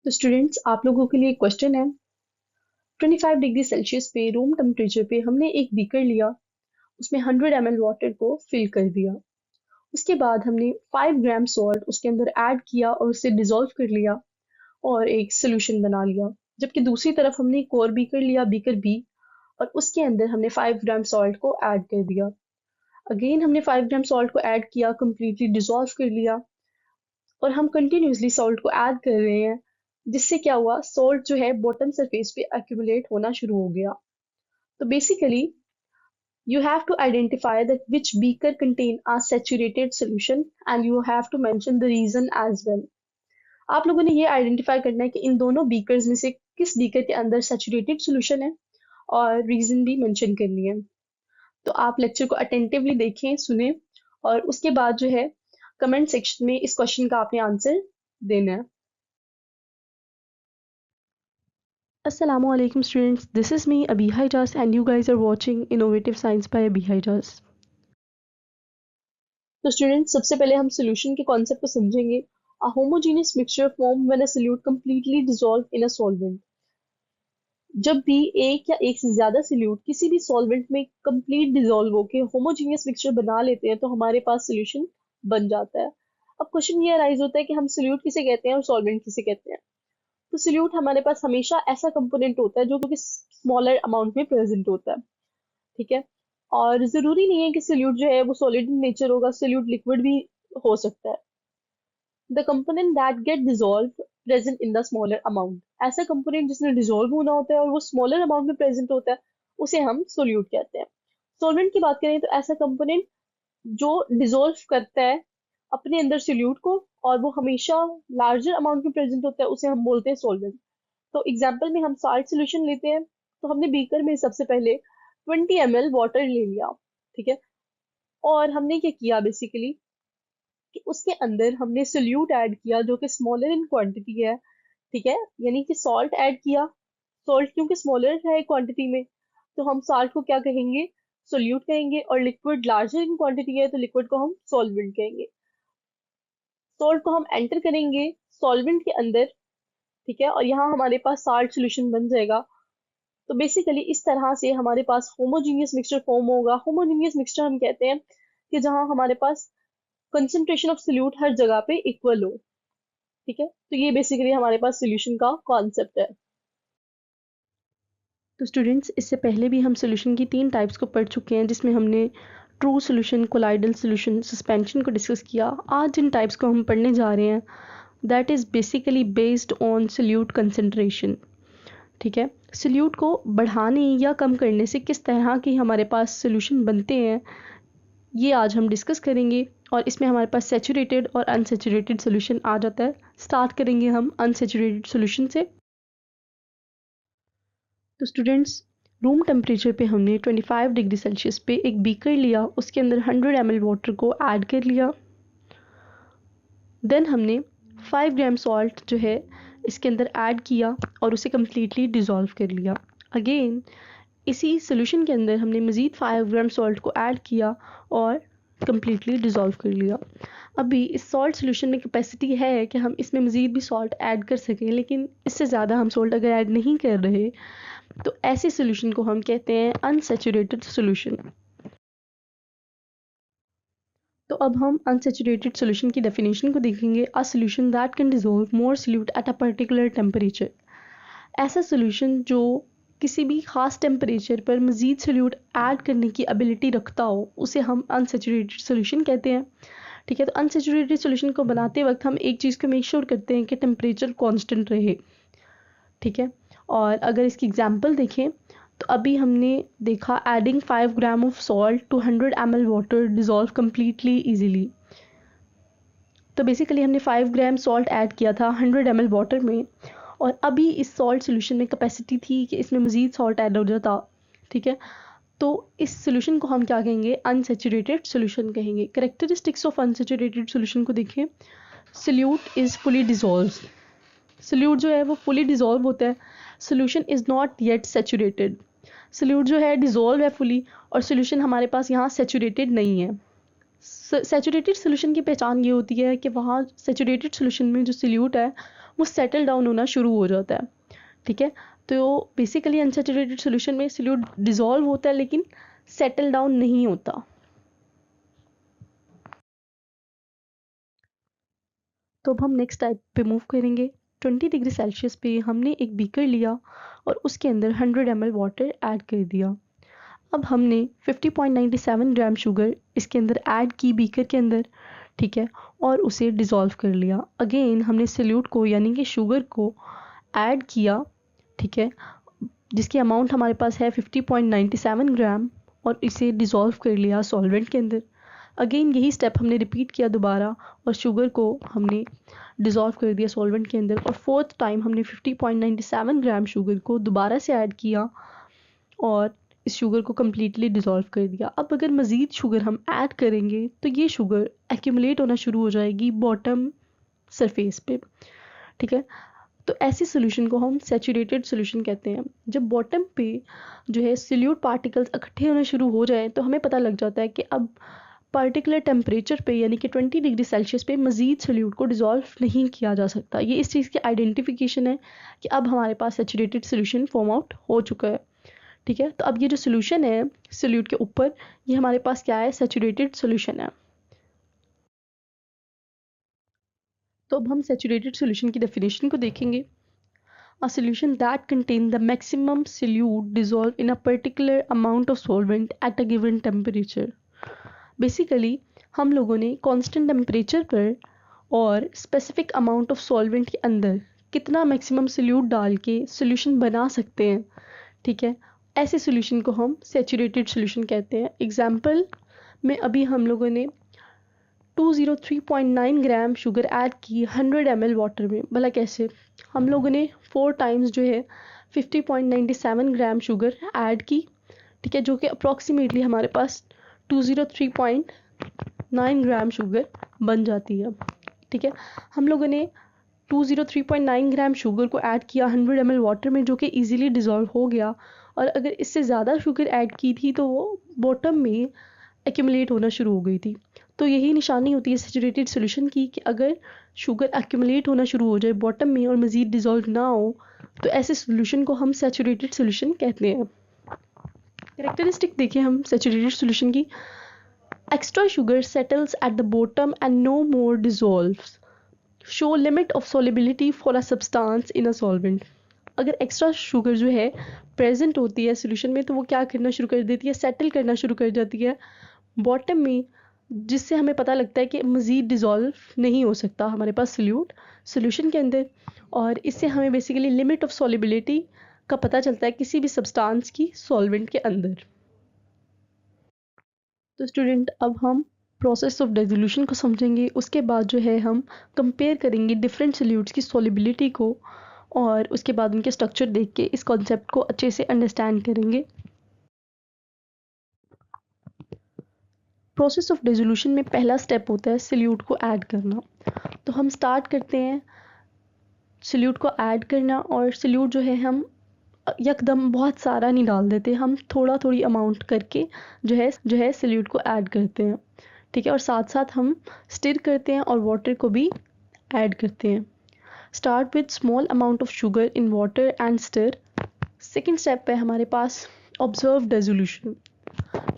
तो स्टूडेंट्स आप लोगों के लिए क्वेश्चन है। 25 डिग्री सेल्सियस पे रूम टेम्परेचर पे हमने एक बीकर लिया, उसमें 100 ml वाटर को फिल कर दिया। उसके बाद हमने 5 ग्राम सॉल्ट उसके अंदर ऐड किया और उसे डिसॉल्व कर लिया और एक सोल्यूशन बना लिया। जबकि दूसरी तरफ हमने एक और बीकर लिया, बीकर बी, और उसके अंदर हमने 5 ग्राम सॉल्ट को ऐड कर दिया। अगेन हमने 5 ग्राम सॉल्ट को ऐड किया, कंप्लीटली डिसॉल्व कर लिया और हम कंटिन्यूसली सॉल्ट को ऐड कर रहे हैं, जिससे क्या हुआ, सॉल्ट जो है बॉटम सरफेस पे एक्यूमुलेट होना शुरू हो गया। तो basically you have to identify that which beaker contain a saturated solution and you have to mention the reason as well. आप लोगों ने ये आइडेंटिफाई करना है कि इन दोनों बीकर्स में से किस बीकर के अंदर सैचुरेटेड सॉल्यूशन है और रीजन भी मेंशन करनी है। तो आप लेक्चर को अटेंटिवली देखें, सुने और उसके बाद जो है कमेंट सेक्शन में इस क्वेश्चन का आपने आंसर देना है। Assalamu alaikum students, this is me Abiha Ijaz and you guys are watching Innovative Science by Abiha Ijaz. तो स्टूडेंट्स सबसे पहले हम सॉल्यूशन के कॉन्सेप्ट को समझेंगे। अ homogeneous mixture form when a solute completely dissolve in a solvent. जब भी एक या एक से ज्यादा सॉल्यूट किसी भी सॉल्वेंट में कंप्लीट डिसॉल्व होके होमोजेनियस मिक्सचर बना लेते हैं तो हमारे पास सॉल्यूशन बन जाता है। अब क्वेश्चन ये अराइज होता है कि हम सॉल्यूट किसे कहते हैं और सॉल्वेंट किसे कहते हैं। तो सॉल्यूट हमारे पास हमेशा ऐसा कंपोनेंट होता है जो कि स्मॉलर अमाउंट में प्रेजेंट होता है, ठीक है। और जरूरी नहीं है कि सॉल्यूट जो है वो सॉलिड इन नेचर होगा, सॉल्यूट लिक्विड भी हो सकता है। The component that get dissolve present in the smaller amount, ऐसा कंपोनेंट जिसने डिसॉल्व होना होता है और वो स्मॉलर अमाउंट में प्रेजेंट होता है उसे हम सॉल्यूट कहते हैं। सॉल्वेंट की बात करें तो ऐसा कंपोनेंट जो डिसॉल्व करता है अपने अंदर सॉल्यूट को और वो हमेशा लार्जर अमाउंट में प्रेजेंट होता है, उसे हम बोलते हैं सॉल्वेंट। तो एग्जाम्पल में हम साल्ट सोल्यूशन लेते हैं, तो हमने बीकर में सबसे पहले 20 ml वाटर ले लिया, ठीक है। और हमने क्या किया बेसिकली कि उसके अंदर हमने सोल्यूट ऐड किया जो कि स्मॉलर इन क्वांटिटी है, ठीक है। यानी कि सॉल्ट ऐड किया, सॉल्ट क्योंकि स्मॉलर है क्वांटिटी में तो हम सॉल्ट को क्या कहेंगे, सोल्यूट कहेंगे, और लिक्विड लार्जर इन क्वांटिटी है तो लिक्विड को हम सॉल्वेंट कहेंगे। सॉल्ट को हम एंटर करेंगे सॉल्वेंट के अंदर, ठीक है, और यहाँ हमारे पास साल्ट सोल्यूशन बन जाएगा। तो बेसिकली इस तरह से हमारे पास होमोजीनियस मिक्सचर फॉर्म होगा। होमोजीनियस मिक्सचर हम कहते हैं कि जहां हमारे पास कंसंट्रेशन ऑफ सोल्यूट हर जगह पे इक्वल हो, ठीक है। तो ये बेसिकली हमारे पास सोल्यूशन का कॉन्सेप्ट है। तो स्टूडेंट्स इससे पहले भी हम सोल्यूशन की 3 टाइप्स को पढ़ चुके हैं, जिसमें हमने true solution, colloidal solution, suspension को डिस्कस किया। आज जिन टाइप्स को हम पढ़ने जा रहे हैं that is basically based on solute concentration, ठीक है। सोल्यूट को बढ़ाने या कम करने से किस तरह के हमारे पास सोल्यूशन बनते हैं ये आज हम डिस्कस करेंगे, और इसमें हमारे पास सैचुरेटेड और अनसैचुरेटेड सोल्यूशन आ जाता है। स्टार्ट करेंगे हम अनसैचुरेटेड सोल्यूशन से। तो स्टूडेंट्स रूम टेम्परेचर पे हमने 25 डिग्री सेल्सियस पे एक बीकर लिया, उसके अंदर 100 ml वाटर को ऐड कर लिया। देन हमने 5 ग्राम सॉल्ट जो है इसके अंदर ऐड किया और उसे कम्प्लीटली डिज़ोल्व कर लिया। अगेन इसी सोल्यूशन के अंदर हमने मज़ीद 5 ग्राम सॉल्ट को ऐड किया और कम्प्लीटली डिज़ोल्व कर लिया। अभी इस सॉल्ट सोल्यूशन में कैपेसिटी है कि हम इसमें मज़ीद भी सॉल्ट ऐड कर सकें, लेकिन इससे ज़्यादा हम सॉल्ट अगर ऐड नहीं कर रहे तो ऐसे सोल्यूशन को हम कहते हैं अनसैचुरेटेड सोल्यूशन। तो अब हम अनसैचुरेटेड सोल्यूशन की डेफिनेशन को देखेंगे। A solution that can dissolve more solute at a particular temperature, ऐसा सोल्यूशन जो किसी भी ख़ास टेम्परेचर पर मज़ीद सोल्यूट ऐड करने की एबिलिटी रखता हो उसे हम अनसैचुरेटेड सोल्यूशन कहते हैं, ठीक है। तो अनसैचुरेटेड सोल्यूशन को बनाते वक्त हम एक चीज़ को मेक श्योर करते हैं कि टेम्परेचर कांस्टेंट रहे, ठीक है। और अगर इसकी एग्जांपल देखें तो अभी हमने देखा adding 5 gram of salt to 100 ml water dissolve completely easily. तो बेसिकली हमने 5 ग्राम सॉल्ट ऐड किया था 100 ml वाटर में, और अभी इस सॉल्ट सोल्यूशन में कैपेसिटी थी कि इसमें मज़ीद सॉल्ट ऐड हो जाता, ठीक है। तो इस सोल्यूशन को हम क्या कहेंगे, अनसैचुरेटेड सोल्यूशन कहेंगे। करेक्टरिस्टिक्स ऑफ अनसैचुरेटेड सोल्यूशन को देखें। Solute is fully dissolve, solute जो है वो फुली डिज़ोल्व होता है। Solution is not yet saturated, solute जो है डिज़ोल्व है फुली और सोल्यूशन हमारे पास यहाँ सैचुरेटेड नहीं है। सैचुरेटेड सोल्यूशन की पहचान ये होती है कि वहाँ सैचुरेटेड सोल्यूशन में जो सोल्यूट है वो सेटल डाउन होना शुरू हो जाता है। ठीक है, तो बेसिकली अनसैचुरेटेड सोल्यूशन में सोल्यूट डिसॉल्व होता है लेकिन सेटल डाउन नहीं होता। तो अब हम नेक्स्ट टाइप पे मूव करेंगे। 20 डिग्री सेल्सियस पे हमने एक बीकर लिया और उसके अंदर 100 ml वाटर ऐड कर दिया। अब हमने 50.97 ग्राम शुगर इसके अंदर ऐड की बीकर के अंदर, ठीक है, और उसे डिज़ोल्व कर लिया। अगेन हमने सोल्यूट को यानी कि शुगर को ऐड किया, ठीक है, जिसकी अमाउंट हमारे पास है 50.97 ग्राम, और इसे डिज़ोल्व कर लिया सॉल्वेंट के अंदर। अगेन यही स्टेप हमने रिपीट किया दोबारा और शुगर को हमने डिज़ोल्व कर दिया सॉल्वेंट के अंदर, और फोर्थ टाइम हमने 50.97 ग्राम शुगर को दोबारा से ऐड किया और इस शुगर को कम्प्लीटली डिज़ोल्व कर दिया। अब अगर मज़ीद शुगर हम ऐड करेंगे तो ये शुगर एक्यूमुलेट होना शुरू हो जाएगी बॉटम सरफेस पे, ठीक है। तो ऐसी सोल्यूशन को हम सैचुरेटेड सोल्यूशन कहते हैं। जब बॉटम पे जो है सोल्यूट पार्टिकल्स इकट्ठे होने शुरू हो जाए तो हमें पता लग जाता है कि अब पर्टिकुलर टेम्परेचर पे यानी कि 20 डिग्री सेल्सियस पे मज़ीद सोल्यूट को डिज़ोल्व नहीं किया जा सकता। ये इस चीज़ की आइडेंटिफिकेशन है कि अब हमारे पास सैचुरेटेड सोल्यूशन फॉर्म आउट हो चुका है, ठीक है। तो अब ये जो सोल्यूशन है सोल्यूट के ऊपर, ये हमारे पास क्या है, सैचुरेटेड सोल्यूशन है। तो अब हम सैचुरेटेड सोल्यूशन की डेफिनेशन को देखेंगे। A solution that contains the maximum solute dissolved in a particular amount of solvent at a given temperature. Basically हम लोगों ने constant temperature पर और specific amount of solvent के अंदर कितना maximum solute डाल के solution बना सकते हैं, ठीक है, ऐसे solution को हम saturated solution कहते हैं। Example में अभी हम लोगों ने 203.9 ग्राम शुगर ऐड की 100 ml वाटर में। भला कैसे? हम लोगों ने 4 टाइम्स जो है 50.97 ग्राम शुगर ऐड की, ठीक है, जो कि अप्रॉक्सीमेटली हमारे पास 203.9 ग्राम शुगर बन जाती है, ठीक है। हम लोगों ने 203.9 ग्राम शुगर को ऐड किया 100 ml वाटर में, जो कि इजीली डिज़ोल्व हो गया, और अगर इससे ज़्यादा शुगर ऐड की थी तो वो बॉटम में एक्यूमुलेट होना शुरू हो गई थी। तो यही निशानी होती है सैचुरेटेड सोल्यूशन की कि अगर शुगर एक्यूमुलेट होना शुरू हो जाए बॉटम में और मज़ीद डिज़ोल्व ना हो तो ऐसे सोल्यूशन को हम सैचुरेटेड सोल्यूशन कहते हैं। कैरेक्टरिस्टिक देखें हम सैचुरेटेड सोल्यूशन की। Extra sugar settles at the bottom and no more dissolves, show limit of solubility for a substance in a solvent. अगर एक्स्ट्रा शुगर जो है प्रेजेंट होती है सोल्यूशन में तो वो क्या करना शुरू कर देती है, सेटल करना शुरू कर जाती है बॉटम में, जिससे हमें पता लगता है कि मज़ीद डिज़ोल्व नहीं हो सकता हमारे पास सोल्यूशन के अंदर, और इससे हमें बेसिकली लिमिट ऑफ सॉल्युबिलिटी का पता चलता है किसी भी सब्सटेंस की सॉल्वेंट के अंदर। तो स्टूडेंट अब हम प्रोसेस ऑफ डिसोल्यूशन को समझेंगे, उसके बाद जो है हम कंपेयर करेंगे डिफरेंट सोल्यूट्स की सॉल्युबिलिटी को, और उसके बाद उनके स्ट्रक्चर देख के इस कॉन्सेप्ट को अच्छे से अंडरस्टैंड करेंगे। प्रोसेस ऑफ डिसोल्यूशन में पहला स्टेप होता है सोल्यूट को ऐड करना। तो हम स्टार्ट करते हैं सोल्यूट को ऐड करना, और सोल्यूट जो है हम यकदम बहुत सारा नहीं डाल देते, हम थोड़ा थोड़ी अमाउंट करके जो है सोल्यूट को ऐड करते हैं, ठीक है, और साथ साथ हम स्टिर करते हैं और वाटर को भी ऐड करते हैं। Start with small amount of sugar in water and stir. Second step है हमारे पास observe dissolution.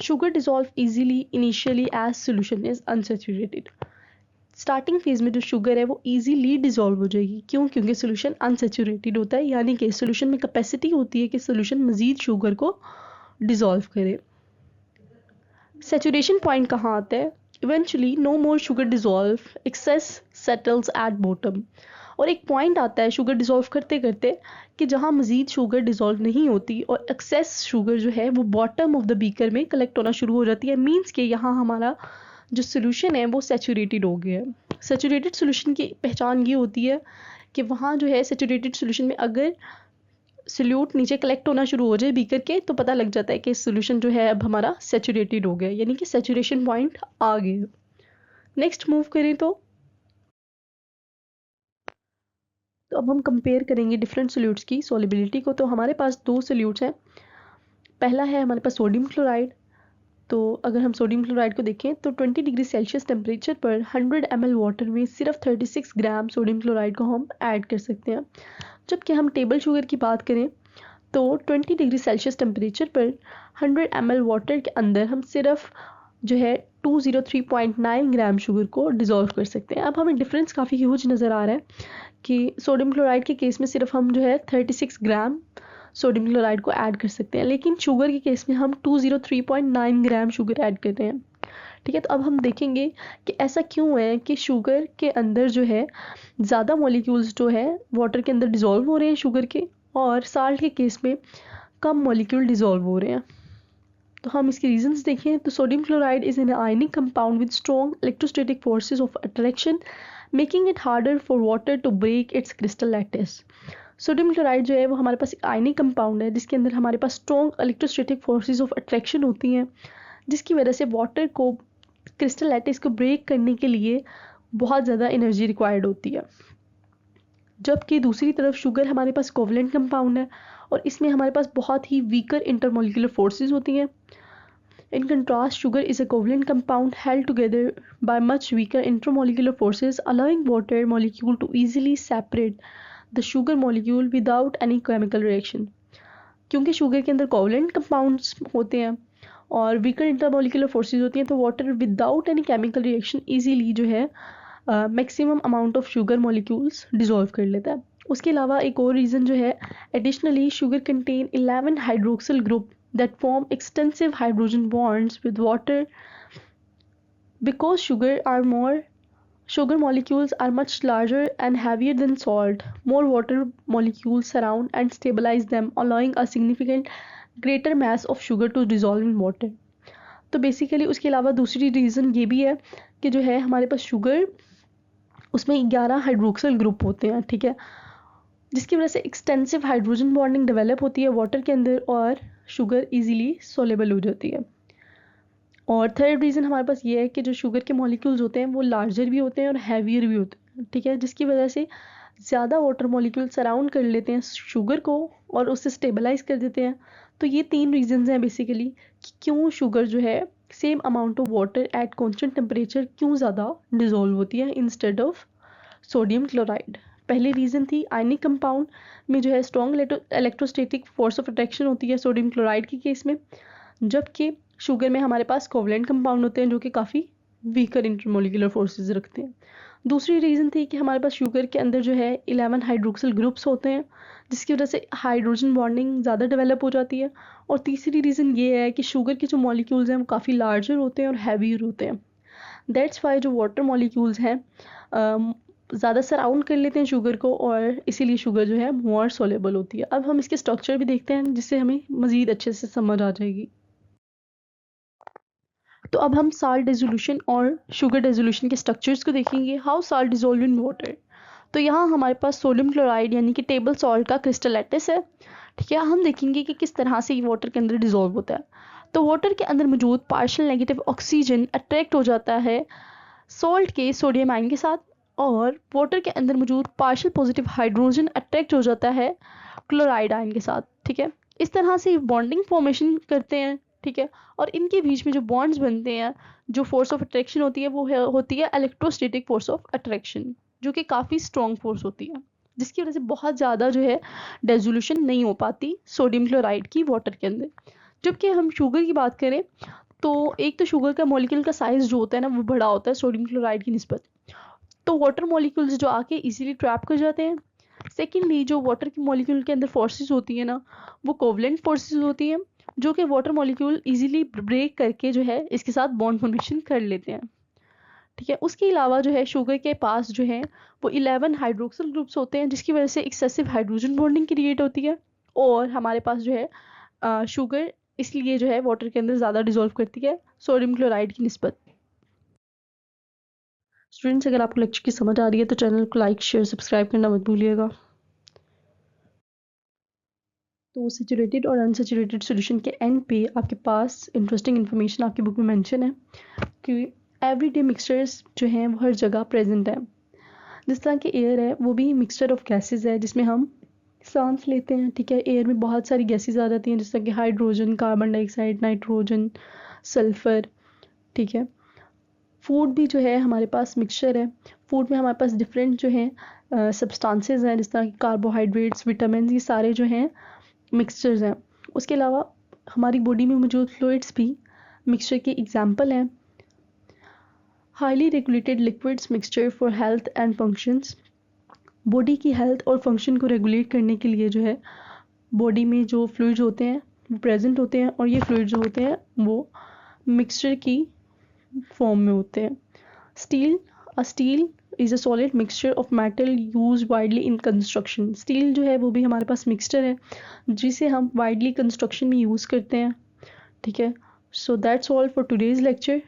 Sugar dissolve easily initially as solution is unsaturated. Starting phase में जो शुगर है वो इजीली डिसॉल्व हो जाएगी, क्यों? क्योंकि सोल्यूशन अनसैचुरेटेड होता है, यानी कि सोल्यूशन में कैपेसिटी होती है कि सोल्यूशन मजीद शुगर को डिसॉल्व करे। सैचुरेशन पॉइंट कहाँ आता है? Eventually no more sugar dissolve, excess settles at bottom. और एक पॉइंट आता है शुगर डिसॉल्व करते करते कि जहाँ मज़ीद शुगर डिसॉल्व नहीं होती और एक्सेस शुगर जो है वो बॉटम ऑफ द बीकर में कलेक्ट होना शुरू हो जाती है। मीन्स कि यहाँ हमारा जो सोल्यूशन है वो सैचुरेटेड हो गया है। सैचुरेटेड सोल्यूशन की पहचान ये होती है कि वहाँ जो है सैचुरेटेड सोल्यूशन में अगर सोल्यूट नीचे कलेक्ट होना शुरू हो जाए बीकर के तो पता लग जाता है कि सोल्यूशन जो है अब हमारा सैचुरेटेड हो गया, यानी कि सैचुरेशन पॉइंट आ गया। नेक्स्ट मूव करें तो अब हम कंपेयर करेंगे डिफरेंट सोल्यूट्स की सॉल्युबिलिटी को। तो हमारे पास दो सोल्यूट्स हैं। पहला है हमारे पास सोडियम क्लोराइड, तो अगर हम सोडियम क्लोराइड को देखें तो 20 डिग्री सेल्सियस टेम्परेचर पर 100 ml वाटर में सिर्फ 36 ग्राम सोडियम क्लोराइड को हम ऐड कर सकते हैं। जबकि हम टेबल शुगर की बात करें तो 20 डिग्री सेल्सियस टेम्परेचर पर 100 ml वाटर के अंदर हम सिर्फ जो है 203.9 ग्राम शुगर को डिज़ोल्व कर सकते हैं। अब हमें डिफरेंस काफ़ी ह्यूज नज़र आ रहा है कि सोडियम क्लोराइड के केस में सिर्फ हम जो है 36 ग्राम सोडियम क्लोराइड को ऐड कर सकते हैं, लेकिन शुगर के केस में हम 203.9 ग्राम शुगर ऐड करते हैं। ठीक है, तो अब हम देखेंगे कि ऐसा क्यों है कि शुगर के अंदर जो है ज़्यादा मॉलिक्यूल्स जो है वाटर के अंदर डिज़ोल्व हो रहे हैं शुगर के, और साल्ट के केस में कम मॉलिक्यूल डिज़ोल्व हो रहे हैं। तो हम इसके रीजंस देखें तो sodium chloride is an ionic compound with strong electrostatic forces of attraction making it harder for water to break its crystal lattice. Sodium chloride जो है वो हमारे पास एक आयनिक कंपाउंड है जिसके अंदर हमारे पास strong electrostatic forces of attraction होती हैं, जिसकी वजह से वाटर को क्रिस्टल लैटिस को ब्रेक करने के लिए बहुत ज़्यादा एनर्जी रिक्वायर्ड होती है। जबकि दूसरी तरफ शुगर हमारे पास कोवलेंट कंपाउंड है और इसमें हमारे पास बहुत ही वीकर इंटरमोलिकुलर फोर्सेस होती हैं। In contrast, sugar is a covalent compound held together by much weaker intermolecular forces, allowing water molecule to easily separate the sugar molecule without any chemical reaction. क्योंकि sugar के अंदर covalent compounds होते हैं और weaker intermolecular forces होती हैं, तो water without any chemical reaction easily जो है maximum amount of sugar molecules dissolve कर लेता है। उसके अलावा एक और रीज़न जो है, additionally sugar contain 11 hydroxyl group that form extensive hydrogen bonds with water. Because sugar molecules are much larger and heavier than salt, more water molecules surround and stabilize them, allowing a significant greater mass of sugar to dissolve in water. तो basically उसके अलावा दूसरी reason ये भी है कि जो है हमारे पास शुगर उसमें 11 हाइड्रोक्सिल ग्रुप होते हैं, ठीक है, जिसकी वजह से एक्सटेंसिव हाइड्रोजन बॉन्डिंग डेवलप होती है वाटर के अंदर और शुगर इजीली सोलेबल हो जाती है। और थर्ड रीज़न हमारे पास ये है कि जो शुगर के मॉलिक्यूल्स होते हैं वो लार्जर भी होते हैं और हैवियर भी होते हैं, ठीक है, जिसकी वजह से ज़्यादा वाटर मॉलिक्यूल सराउंड कर लेते हैं शुगर को और उससे स्टेबलाइज कर देते हैं। तो ये 3 रीजंस हैं बेसिकली कि क्यों शुगर जो है same amount of water at constant temperature क्यों ज़्यादा डिजोल्व होती है इंस्टेड ऑफ सोडियम क्लोराइड। पहली रीज़न थी आयनिक कंपाउंड में जो है strong electrostatic force of attraction होती है सोडियम क्लोराइड के केस में, जबकि शुगर में हमारे पास कोवलेंट कंपाउंड होते हैं जो कि काफ़ी वीकर इंटरमोलिकुलर फोर्सेस रखते हैं। दूसरी रीज़न थी कि हमारे पास शुगर के अंदर जो है 11 हाइड्रोक्सिल ग्रुप्स होते हैं जिसकी वजह से हाइड्रोजन बॉन्डिंग ज़्यादा डेवलप हो जाती है। और तीसरी रीज़न ये है कि शुगर के जो मॉलिक्यूल्स हैं वो काफ़ी लार्जर होते हैं और हैवियर होते हैं। दैट्स वाई जो वाटर मॉलिक्यूल्स हैं ज़्यादा सराउंड कर लेते हैं शुगर को और इसीलिए शुगर जो है मोर सोलेबल होती है। अब हम इसके स्ट्रक्चर भी देखते हैं जिससे हमें मज़ीद अच्छे से समझ आ जाएगी। तो अब हम साल्ट डिसोल्यूशन और शुगर डिसोल्यूशन के स्ट्रक्चर्स को देखेंगे। How salt dissolve in water. तो यहाँ हमारे पास सोडियम क्लोराइड यानी कि टेबल सॉल्ट का क्रिस्टल लैटिस है, ठीक है। हम देखेंगे कि किस तरह से ये वाटर के अंदर डिसॉल्व होता है। तो वाटर के अंदर मौजूद पार्शियल नेगेटिव ऑक्सीजन अट्रैक्ट हो जाता है सॉल्ट के सोडियम आयन के साथ और वाटर के अंदर मौजूद पार्शियल पॉजिटिव हाइड्रोजन अट्रैक्ट हो जाता है क्लोराइड आयन के साथ, ठीक है। इस तरह से बॉन्डिंग फॉर्मेशन करते हैं, ठीक है। और इनके बीच में जो बॉन्ड्स बनते हैं, जो फोर्स ऑफ अट्रैक्शन होती है वो होती है इलेक्ट्रोस्टैटिक फोर्स ऑफ अट्रैक्शन, जो कि काफ़ी स्ट्रॉन्ग फोर्स होती है, जिसकी वजह से बहुत ज़्यादा जो है डिसोल्यूशन नहीं हो पाती सोडियम क्लोराइड की वाटर के अंदर। जबकि हम शुगर की बात करें तो एक तो शुगर का मॉलिक्यूल का साइज़ जो होता है ना वो बड़ा होता है सोडियम क्लोराइड की निस्बत, तो वाटर मॉलिक्यूल्स जो आके इजीली ट्रैप कर जाते हैं। सेकेंडली जो वाटर के मॉलिक्यूल के अंदर फोर्सेस होती है ना वो कोवलेंट फोर्सेस होती हैं जो कि वाटर मॉलिक्यूल इजीली ब्रेक करके जो है इसके साथ बॉन्ड फॉर्मेशन कर लेते हैं, ठीक है। उसके अलावा जो है शुगर के पास जो है वो 11 हाइड्रोक्सिल ग्रुप्स होते हैं जिसकी वजह से एक्सेसिव हाइड्रोजन बॉन्डिंग क्रिएट होती है और हमारे पास जो है शुगर इसलिए जो है वाटर के अंदर ज़्यादा डिसॉल्व करती है सोडियम क्लोराइड की निस्बत। स्टूडेंट्स, अगर आपको लेक्चर की समझ आ रही है तो चैनल को लाइक शेयर सब्सक्राइब करना मत भूलिएगा। तो सैचुरेटेड और अनसैचुरेटेड सॉल्यूशन के एंड पे आपके पास इंटरेस्टिंग इन्फॉर्मेशन आपकी बुक में मेंशन है कि एवरीडे मिक्सचर्स जो हैं वो हर जगह प्रेजेंट है। जिस तरह के एयर है वो भी मिक्सचर ऑफ गैसेस है जिसमें हम सांस लेते हैं, ठीक है। एयर में बहुत सारी गैसेस आ जाती हैं जिस तरह कि hydrogen, carbon dioxide, nitrogen, sulphur, ठीक है। फूड भी जो है हमारे पास मिक्सचर है। फूड में हमारे पास डिफरेंट जो हैं सब्सटेंसेस हैं, जिस तरह की कार्बोहाइड्रेट्स, विटामिन, ये सारे जो हैं मिक्सचर्स हैं। उसके अलावा हमारी बॉडी में मौजूद फ्लूइड्स भी मिक्सचर के एग्जाम्पल हैं। Highly regulated liquids mixture for health and functions. Body की हेल्थ और फंक्शन को रेगुलेट करने के लिए जो है बॉडी में जो फ्लूइड्स होते हैं वो प्रेजेंट होते हैं, और ये फ्लूइड जो होते हैं वो मिक्सचर की फॉर्म में होते हैं। Steel is a solid mixture of metal use widely in construction. Steel जो है वो भी हमारे पास मिक्सचर है जिसे हम वाइडली कंस्ट्रक्शन में यूज़ करते हैं, ठीक है। So that's all for today's lecture.